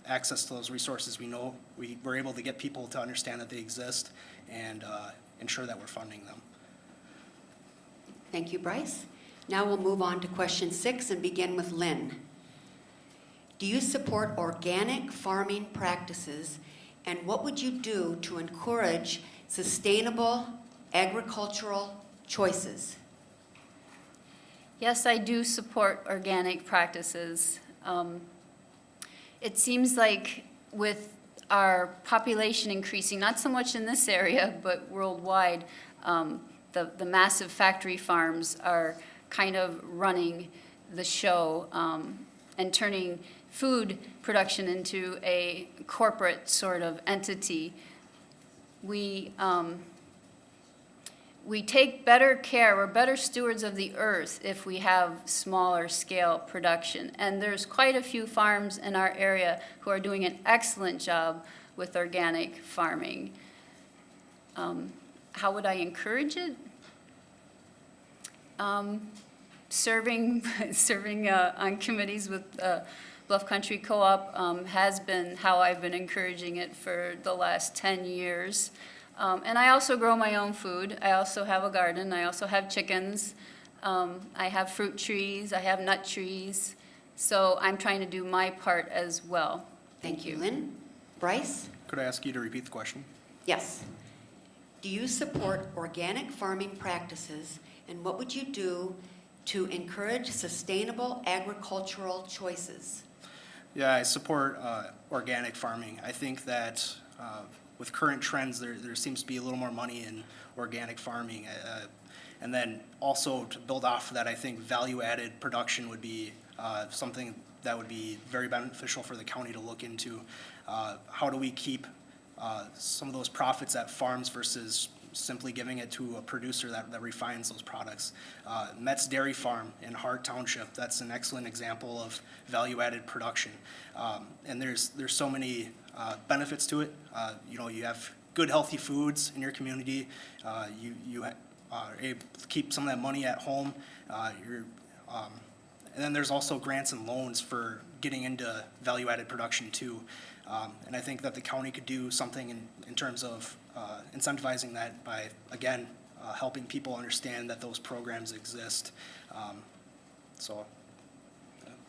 access to those resources, we know we're able to get people to understand that they exist and ensure that we're funding them. Thank you, Bryce. Now we'll move on to question 6 and begin with Lynn. Do you support organic farming practices, and what would you do to encourage sustainable agricultural choices? Yes, I do support organic practices. It seems like with our population increasing, not so much in this area, but worldwide, the massive factory farms are kind of running the show and turning food production into a corporate sort of entity. We take better care, we're better stewards of the earth if we have smaller scale production. And there's quite a few farms in our area who are doing an excellent job with organic farming. How would I encourage it? Serving on committees with Bluff Country Co-op has been how I've been encouraging it for the last 10 years. And I also grow my own food. I also have a garden. I also have chickens. I have fruit trees. I have nut trees. So I'm trying to do my part as well. Thank you, Lynn. Bryce? Could I ask you to repeat the question? Yes. Do you support organic farming practices, and what would you do to encourage sustainable agricultural choices? Yeah, I support organic farming. I think that with current trends, there seems to be a little more money in organic farming. And then also to build off of that, I think value-added production would be something that would be very beneficial for the county to look into. How do we keep some of those profits at farms versus simply giving it to a producer that refines those products? Met's Dairy Farm in Hart Township, that's an excellent example of value-added production. And there's so many benefits to it. You have good, healthy foods in your community. You are able to keep some of that money at home. And then there's also grants and loans for getting into value-added production too. And I think that the county could do something in terms of incentivizing that by, again, helping people understand that those programs exist.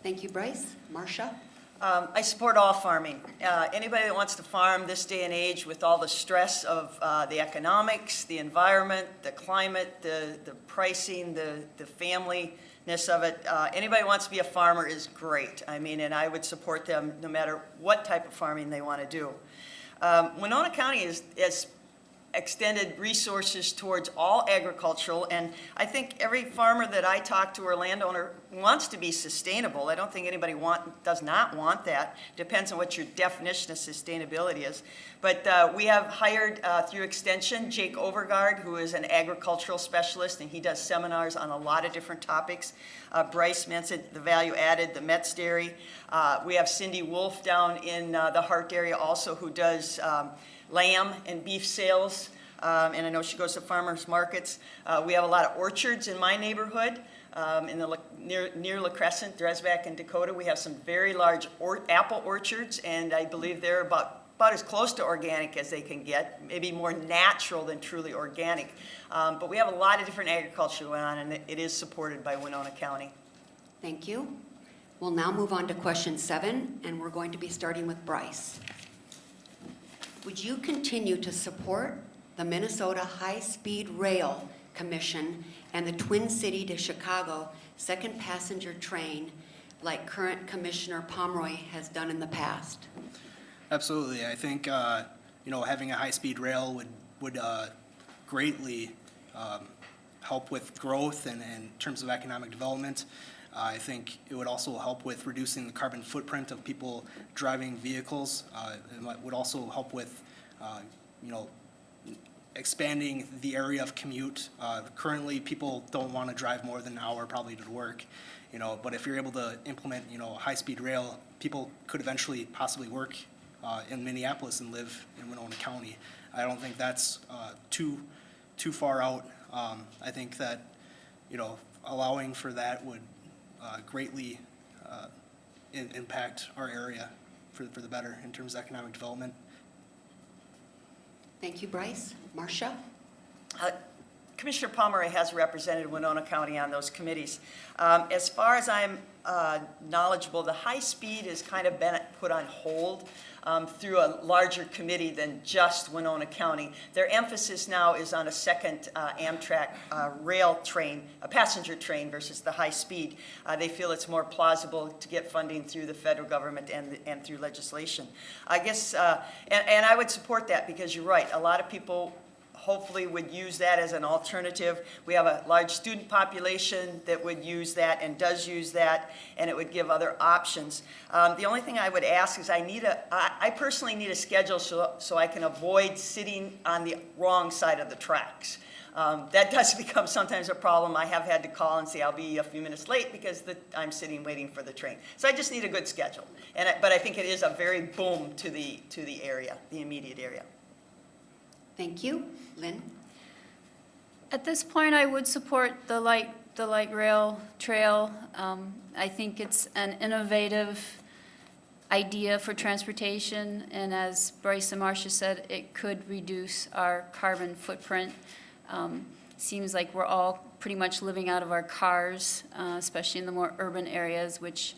Thank you, Bryce. Marcia? I support all farming. Anybody that wants to farm this day and age with all the stress of the economics, the environment, the climate, the pricing, the familyness of it, anybody who wants to be a farmer is great. I mean, and I would support them no matter what type of farming they want to do. Winona County has extended resources towards all agricultural, and I think every farmer that I talk to or landowner wants to be sustainable. I don't think anybody does not want that. Depends on what your definition of sustainability is. But we have hired through Extension Jake Overgaard, who is an agricultural specialist, and he does seminars on a lot of different topics. Bryce mentioned the value added, the Met's Dairy. We have Cindy Wolf down in the Hart area also, who does lamb and beef sales, and I know she goes to farmers markets. We have a lot of orchards in my neighborhood, near La Crescent, Dresbach, and Dakota. We have some very large apple orchards, and I believe they're about as close to organic as they can get, maybe more natural than truly organic. But we have a lot of different agriculture going on, and it is supported by Winona County. Thank you. We'll now move on to question 7, and we're going to be starting with Bryce. Would you continue to support the Minnesota High-Speed Rail Commission and the Twin City to Chicago second passenger train like current Commissioner Pomeroy has done in the past? Absolutely. I think having a high-speed rail would greatly help with growth and in terms of economic development. I think it would also help with reducing the carbon footprint of people driving vehicles. It would also help with, expanding the area of commute. Currently, people don't want to drive more than an hour probably to work, but if you're able to implement, high-speed rail, people could eventually possibly work in Minneapolis and live in Winona County. I don't think that's too far out. I think that, allowing for that would greatly impact our area. for the better in terms of economic development. Thank you, Bryce. Marcia? Commissioner Pomeroy has represented Winona County on those committees. As far as I'm knowledgeable, the high speed has kind of been put on hold through a larger committee than just Winona County. Their emphasis now is on a second Amtrak rail train, a passenger train versus the high speed. They feel it's more plausible to get funding through the federal government and through legislation. I guess, and I would support that because you're right, a lot of people hopefully would use that as an alternative. We have a large student population that would use that and does use that, and it would give other options. The only thing I would ask is I personally need a schedule so I can avoid sitting on the wrong side of the tracks. That does become sometimes a problem. I have had to call and say I'll be a few minutes late because I'm sitting waiting for the train. So I just need a good schedule. But I think it is a very boom to the area, the immediate area. Thank you. Lynn? At this point, I would support the light rail trail. I think it's an innovative idea for transportation, and as Bryce and Marcia said, it could reduce our carbon footprint. Seems like we're all pretty much living out of our cars, especially in the more urban areas, which